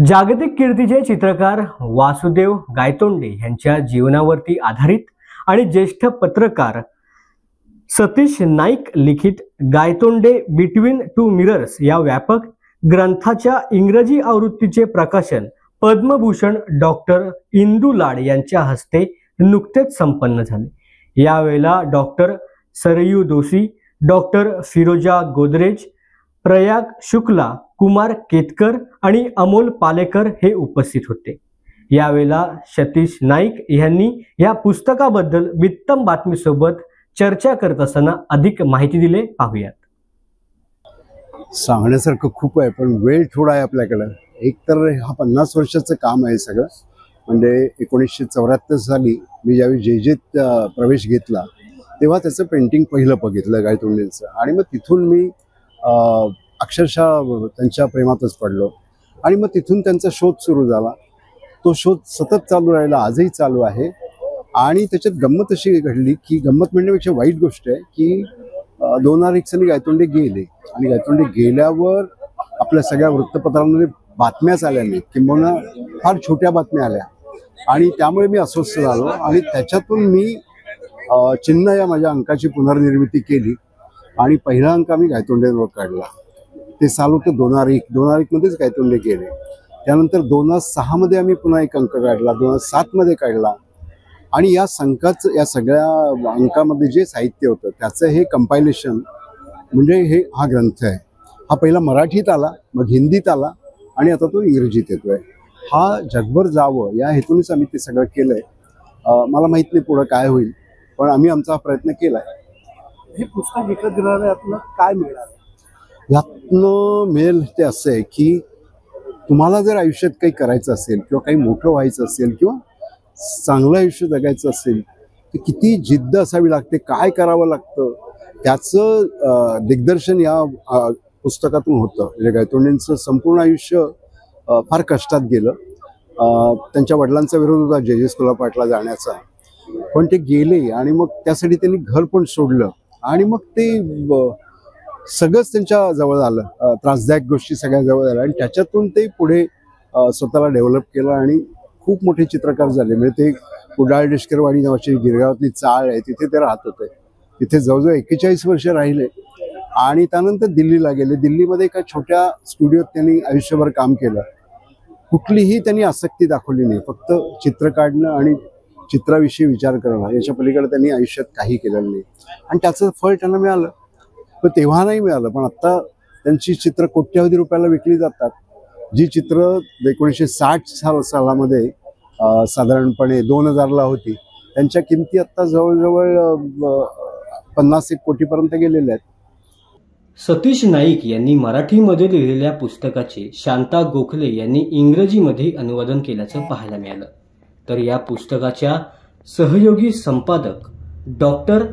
जागतिक कीर्तीचे चित्रकार वासुदेव गायतोंडे यांच्या जीवनावरती आधारित आणि ज्येष्ठ पत्रकार सतीश नाईक लिखित गायतोंडे बिटवीन टू मिरर्स या व्यापक ग्रंथाच्या इंग्रजी आवृत्तीचे प्रकाशन पद्मभूषण डॉक्टर इंदू लाड यांच्या हस्ते नुकतेच संपन्न झाले। यावेळेला डॉक्टर सरयू दोशी, डॉक्टर फिरोजा गोदरेज, प्रयाग शुक्ला, कुमार केतकर आणि अमोल पालेकर हे उपस्थित होते। यावेळेला सतीश नाईक यांनी या पुस्तकाबद्दल बित्तम बातमीसोबत चर्चा करत असताना अधिक माहिती दिली, पाहूयात। सांगण्यासारखं खूप आहे पण वेळ थोडा आहे आपल्याकडे। एक तर हा 50 वर्षाचं काम आहे सगळं। म्हणजे 1974 साली मी ज्यावेळी जेजेत प्रवेश घेतला तेव्हा त्याचं पेंटिंग पहिलं बघितलं गायतोंडेंचं, आणि मग तिथून मी अक्षरशः त्यांच्या प्रेमातच पडलो आणि मग तिथून त्यांचा शोध सुरू झाला। तो शोध सतत चालू राहिला, आजही चालू आहे। आणि त्याच्यात गंमत अशी घडली की गंमत म्हणण्यापेक्षा वाईट गोष्ट आहे की 2001 साली गायतोंडे गेले आणि गायतोंडे गेल्यावर आपल्या सगळ्या वृत्तपत्रांमध्ये बातम्याच आल्या नाहीत, किंबहुना फार छोट्या बातम्या आल्या, आणि त्यामुळे मी अस्वस्थ झालो आणि त्याच्यातून मी चिन्ह या माझ्या अंकाची पुनर्निर्मिती केली आणि पहिला अंक मी गायतोंडेंवर काढला। ते साल होतं 2001 मध्येच गायतोंडे गेले। त्यानंतर 2006 मध्ये आम्ही पुन्हा एक अंक काढला, 2007 मध्ये काढला, आणि या संकाचं या सगळ्या अंकामध्ये जे साहित्य होतं त्याचं हे कंपायलेशन म्हणजे हा ग्रंथ आहे। हा पहिला मराठीत आला, मग हिंदीत आला आणि आता तो इंग्रजीत येतोय। हा जगभर जावं या हेतूनच आम्ही ते सगळं केलंय। मला माहित नाही पुढे काय होईल, पण आम्ही आमचा प्रयत्न केलाय। हे पुस्तक विकत घेणारे आपलं काय मिळणार? यातनं मिळेल ते असं आहे की तुम्हाला जर आयुष्यात काही करायचं असेल किंवा काही मोठं व्हायचं असेल किंवा चांगलं आयुष्य जगायचं असेल तर किती जिद्द असावी लागते, काय करावं लागतं, त्याचं दिग्दर्शन या पुस्तकातून होतं। म्हणजे गायतोंडेंचं संपूर्ण आयुष्य फार कष्टात गेलं। त्यांच्या वडिलांचा विरोध होता जेजेस कोल्हापूरला जाण्याचा, पण ते गेले आणि मग त्यासाठी त्यांनी घर पण सोडलं आणि मग ते सगळंच त्यांच्या जवळ आलं, त्रासदायक गोष्टी सगळ्या जवळ आल्या आणि त्याच्यातून ते पुढे स्वतःला डेव्हलप केलं आणि खूप मोठे चित्रकार झाले। म्हणजे ते कुडाळ डिस्करवाडी नावाची गिरगावातली चाळ आहे, तिथे ते राहत होते। तिथे जवळजवळ 41 वर्ष राहिले आणि त्यानंतर दिल्लीला गेले। दिल्लीमध्ये एका छोट्या स्टुडिओत त्यांनी आयुष्यभर काम केलं। कुठलीही त्यांनी आसक्ती दाखवली नाही, फक्त चित्र काढणं आणि चित्राविषयी विचार करणं, याच्या पलीकडे त्यांनी आयुष्यात काही केलेलं नाही आणि त्याचं फळ त्यांना मिळालं। पण तेव्हा नाही मिळालं, पण आता त्यांची चित्र कोट्यावधी रुपयाला विकली जातात। जी चित्र 1960 सालामध्ये साधारणपणे 2000ला होती, त्यांच्या किमती आता जवळजवळ 50-1 कोटीपर्यंत गेलेल्या आहेत। सतीश नाईक यांनी मराठीमध्ये लिहिलेल्या पुस्तकाचे शांता गोखले यांनी इंग्रजीमध्ये अनुवादन केल्याचं पाहायला मिळालं। तर या पुस्तकाच्या सहयोगी संपादक डॉक्टर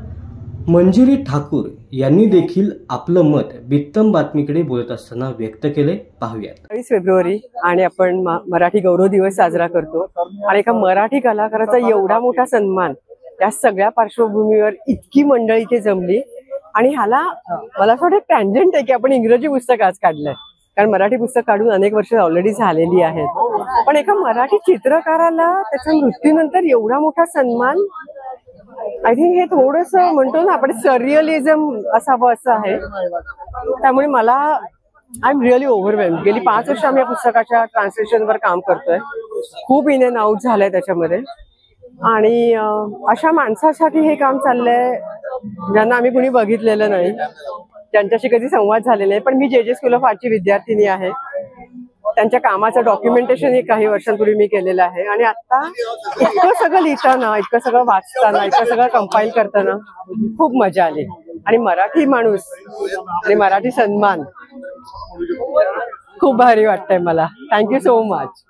मंजिरी ठाकूर यांनी देखील आपलं मत बित्तम बातमीकडे बोलत असताना व्यक्त केले, पाहूयात। 23 फेब्रुवारी आणि आपण मराठी गौरव दिवस साजरा करतो आणि एका मराठी कलाकाराचा एवढा मोठा सन्मान या सगळ्या पार्श्वभूमीवर इतकी मंडळी इथे जमली आणि ह्याला मला असं वाटतं टँजंट आहे की आपण इंग्रजी पुस्तक आज काढलंय, कारण मराठी पुस्तक काढून अनेक वर्ष ऑलरेडी झालेली आहेत। पण एका मराठी चित्रकाराला त्याच्या मृत्यूनंतर एवढा मोठा सन्मान, आय थिंक हे थोडंसं म्हणतो ना आपण सरियलिझम असावं असं आहे। त्यामुळे मला आय एम रिअली ओव्हरवेल्म्ड। गेली 5 वर्ष आम्ही या पुस्तकाच्या ट्रान्सलेशनवर काम करतोय, खूप इन अँड आउट झालंय त्याच्यामध्ये, आणि अशा माणसासाठी हे काम चाललंय ज्यांना आम्ही कुणी बघितलेलं नाही, त्यांच्याशी कधी संवाद झालेला नाही। पण मी जेजेस कोल्हापूरची विद्यार्थिनी आहे, त्यांच्या कामाचं डॉक्युमेंटेशन हे काही वर्षांपूर्वी मी केलेलं आहे आणि आता इतकं सगळं लिहिताना, इतकं सगळं वाचताना, इतकं सगळं कंपाईल करताना खूप मजा आली। आणि मराठी माणूस आणि मराठी सन्मान खूप भारी वाटतंय मला। Thank you so much.